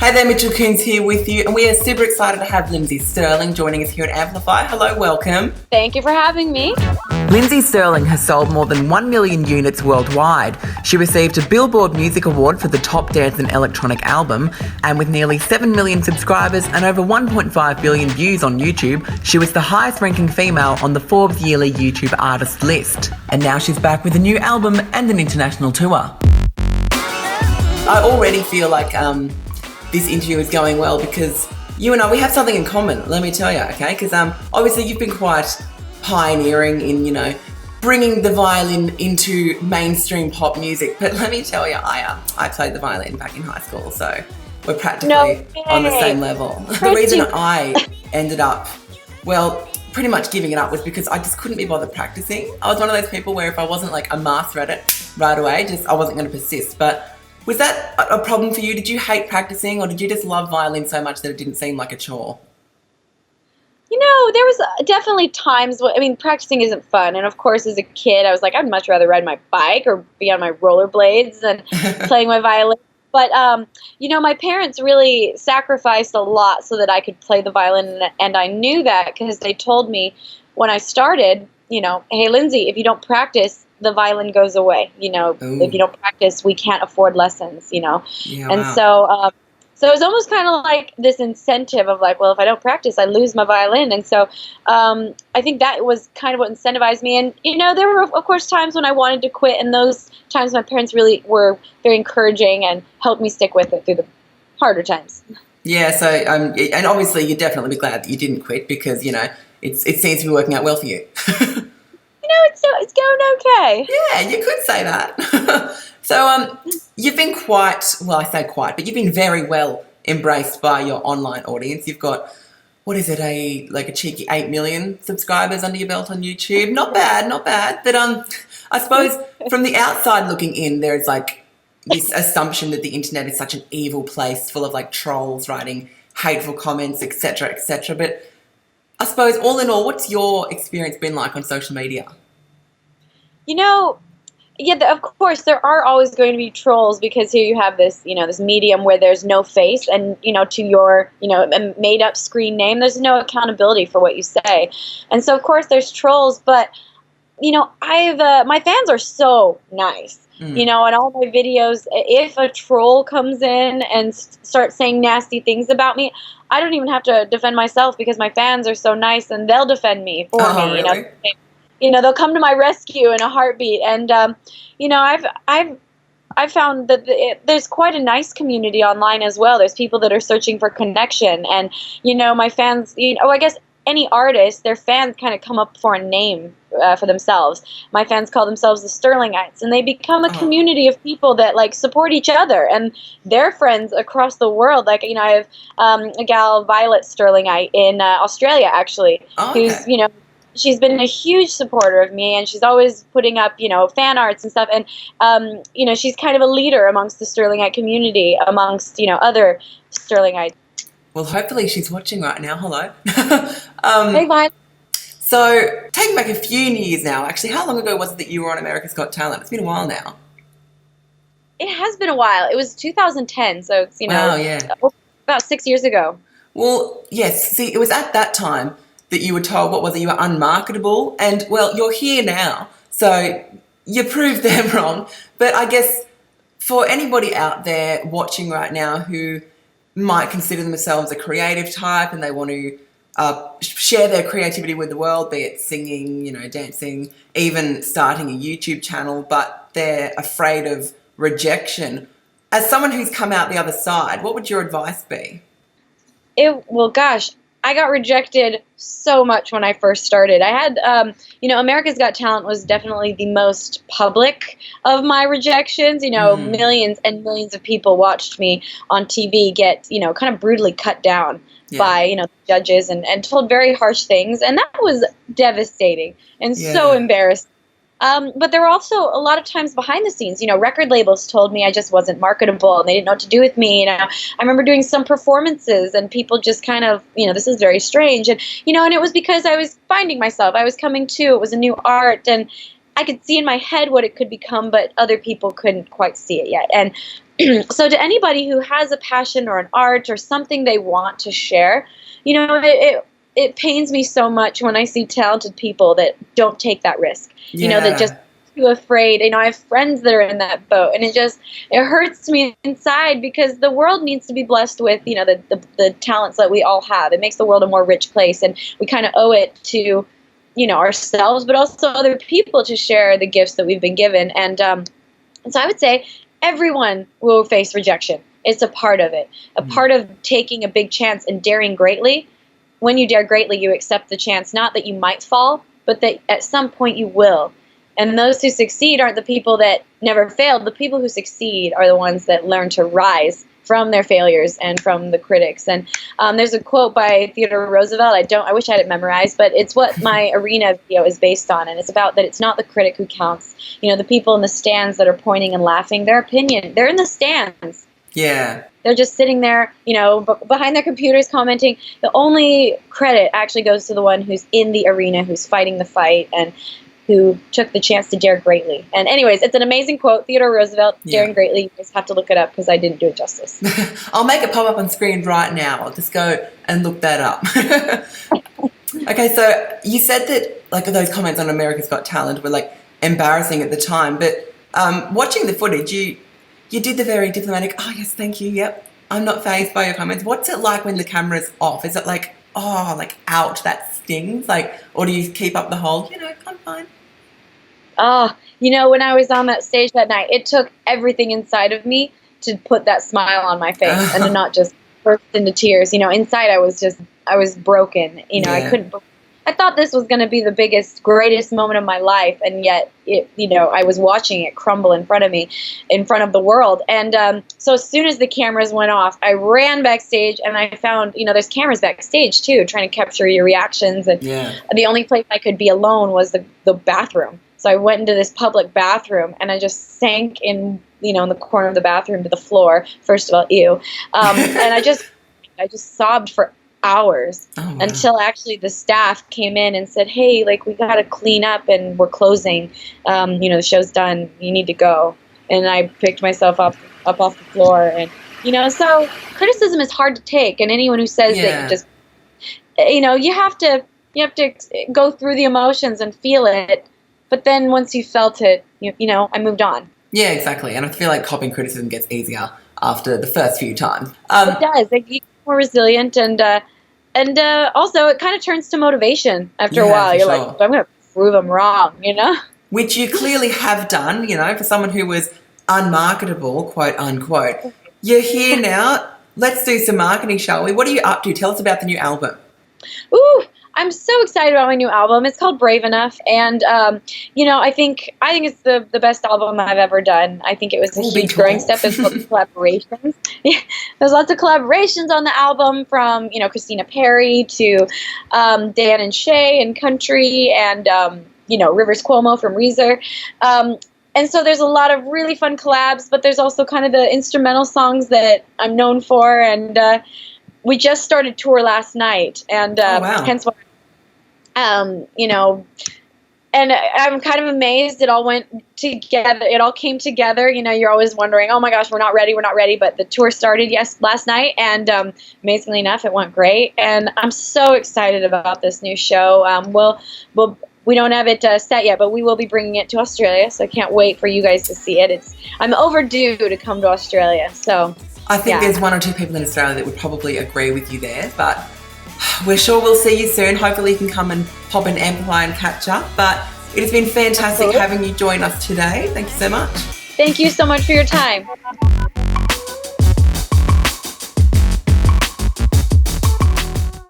Hey there, Mitchell Coons here with you, and we are super excited to have Lindsey Stirling joining us here at Amplify. Hello, welcome. Thank you for having me. Lindsey Stirling has sold more than 1 million units worldwide. She received a Billboard Music Award for the top dance and electronic album, and with nearly 7 million subscribers and over 1.5 billion views on YouTube, she was the highest ranking female on the Forbes yearly YouTube artist list. And now she's back with a new album and an international tour. I already feel like this interview is going well because you and I, we have something in common, let me tell you, okay? Because obviously you've been quite pioneering in, bringing the violin into mainstream pop music. But let me tell you, I played the violin back in high school, so we're practically on the same level. The reason I ended up, pretty much giving it up was because I just couldn't be bothered practicing. I was one of those people where if I wasn't like a master at it right away, I wasn't going to persist. But was that a problem for you? Did you hate practicing, or did you just love violin so much that it didn't seem like a chore? There was definitely times practicing isn't fun. And of course, as a kid, I was like, I'd much rather ride my bike or be on my rollerblades than playing my violin. But, my parents really sacrificed a lot so that I could play the violin. And I knew that because they told me when I started, hey, Lindsey, if you don't practice, the violin goes away. If you don't practice, we can't afford lessons, Yeah, And wow. so it was almost kind of like this incentive of like, well, if I don't practice, I lose my violin. And so I think that was kind of what incentivized me. And, there were, of course, times when I wanted to quit. And those times my parents really were very encouraging and helped me stick with it through the harder times. Yeah, so, and obviously you'd definitely be glad that you didn't quit because, it seems to be working out well for you. It's going okay. Yeah, you could say that. So you've been you've been very well embraced by your online audience. You've got, a cheeky 8 million subscribers under your belt on YouTube. Not bad. But I suppose from the outside looking in, there's like this assumption that the internet is such an evil place full of like trolls writing hateful comments, etc., etc. But I suppose all in all, what's your experience been like on social media? Of course, there are always going to be trolls because here you have this, this medium where there's no face and, to your, made up screen name, there's no accountability for what you say. And so, of course, there's trolls, but, my fans are so nice. In all my videos, if a troll comes in and starts saying nasty things about me, I don't even have to defend myself because my fans are so nice and they'll defend me for me. Really? They'll come to my rescue in a heartbeat. And, I've found that there's quite a nice community online as well. There's people that are searching for connection. And, my fans, I guess any artist, their fans kind of come up for a name for themselves. My fans call themselves the Stirlingites, and they become a community of people that like support each other and their friends across the world. Like, I have a gal, Violet Stirlingite in Australia, actually, who's, she's been a huge supporter of me, and she's always putting up, fan arts and stuff. And, she's kind of a leader amongst the Stirlingite community, amongst, other Stirlingites. Well, hopefully she's watching right now. Hello. Hey, Violet. So, taking back a few years now, actually, how long ago was it that you were on America's Got Talent? It's been a while now. It has been a while. It was 2010, so it's, Wow, yeah. About 6 years ago. Well, yes. See, it was at that time that you were told, you were unmarketable, and, you're here now, so you proved them wrong. But I guess for anybody out there watching right now who might consider themselves a creative type and they want to share their creativity with the world, be it singing, dancing, even starting a YouTube channel, but they're afraid of rejection. As someone who's come out the other side, what would your advice be? I got rejected so much when I first started. I had, America's Got Talent was definitely the most public of my rejections. Millions and millions of people watched me on TV get, kind of brutally cut down by, judges and told very harsh things. And that was devastating and so embarrassing. But there were also a lot of times behind the scenes, record labels told me I just wasn't marketable and they didn't know what to do with me. I remember doing some performances and people just kind of, this is very strange. And, and it was because I was finding myself. I was coming to, it was a new art. And I could see in my head what it could become, but other people couldn't quite see it yet. And so to anybody who has a passion or an art or something they want to share, it pains me so much when I see talented people that don't take that risk, that just too afraid. I have friends that are in that boat, and it hurts me inside, because the world needs to be blessed with, the talents that we all have. It makes the world a more rich place, and we kind of owe it to, ourselves, but also other people to share the gifts that we've been given. And so I would say everyone will face rejection. It's a part of it, a part of taking a big chance and daring greatly. When you dare greatly, you accept the chance, not that you might fall, but that at some point you will. And those who succeed aren't the people that never failed. The people who succeed are the ones that learn to rise from their failures and from the critics. And there's a quote by Theodore Roosevelt. I wish I had it memorized, but it's what my Arena video is based on. And it's about that it's not the critic who counts. The people in the stands that are pointing and laughing, their opinion, they're in the stands. Yeah. They're just sitting there, behind their computers commenting. The only credit actually goes to the one who's in the arena, who's fighting the fight, and who took the chance to dare greatly. And anyways, it's an amazing quote. Theodore Roosevelt, daring greatly. You just have to look it up, because I didn't do it justice. I'll make it pop up on screen right now. I'll just go and look that up. Okay, so you said that those comments on America's Got Talent were embarrassing at the time, but watching the footage, you did the very diplomatic, "Oh yes, thank you, yep, I'm not fazed by your comments." What's it like when the camera's off? Is it ouch, that stings? Or do you keep up the whole, I'm fine? Oh, when I was on that stage that night, it took everything inside of me to put that smile on my face and to not just burst into tears. Inside I was broken. I thought this was going to be the biggest, greatest moment of my life, and yet I was watching it crumble in front of me, in front of the world. And so as soon as the cameras went off, I ran backstage, and I found, there's cameras backstage too, trying to capture your reactions. And the only place I could be alone was the bathroom. So I went into this public bathroom, and I just sank in the corner of the bathroom to the floor. First of all, ew. And I just sobbed for hours until actually the staff came in and said, "Hey, we got to clean up and we're closing. The show's done. You need to go." And I picked myself up off the floor, and so criticism is hard to take, and anyone who says that you just you have to go through the emotions and feel it, but then once you felt it, I moved on. Yeah, exactly. And I feel like copping criticism gets easier after the first few times. It does. You get more resilient, and also it kind of turns to motivation after a while. You're like, I'm going to prove them wrong, Which you clearly have done, for someone who was unmarketable, quote unquote. You're here now. Let's do some marketing, shall we? What are you up to? Tell us about the new album. Ooh, I'm so excited about my new album. It's called Brave Enough, and I think it's the best album I've ever done. I think it was a huge growing step. There's lots of collaborations. There's lots of collaborations on the album, from Christina Perri to Dan and Shay and country, and Rivers Cuomo from Reezer. And so there's a lot of really fun collabs, but there's also kind of the instrumental songs that I'm known for, and we just started tour last night, and hence why, and I'm kind of amazed it all went together. It all came together. You're always wondering, oh my gosh, we're not ready, but the tour started last night, and amazingly enough, it went great, and I'm so excited about this new show. We don't have it set yet, but we will be bringing it to Australia, so I can't wait for you guys to see it. I'm overdue to come to Australia, so. I think there's one or two people in Australia that would probably agree with you there, but we're sure we'll see you soon. Hopefully you can come and pop and amplify and catch up. But it has been fantastic having you join us today. Thank you so much. Thank you so much for your time.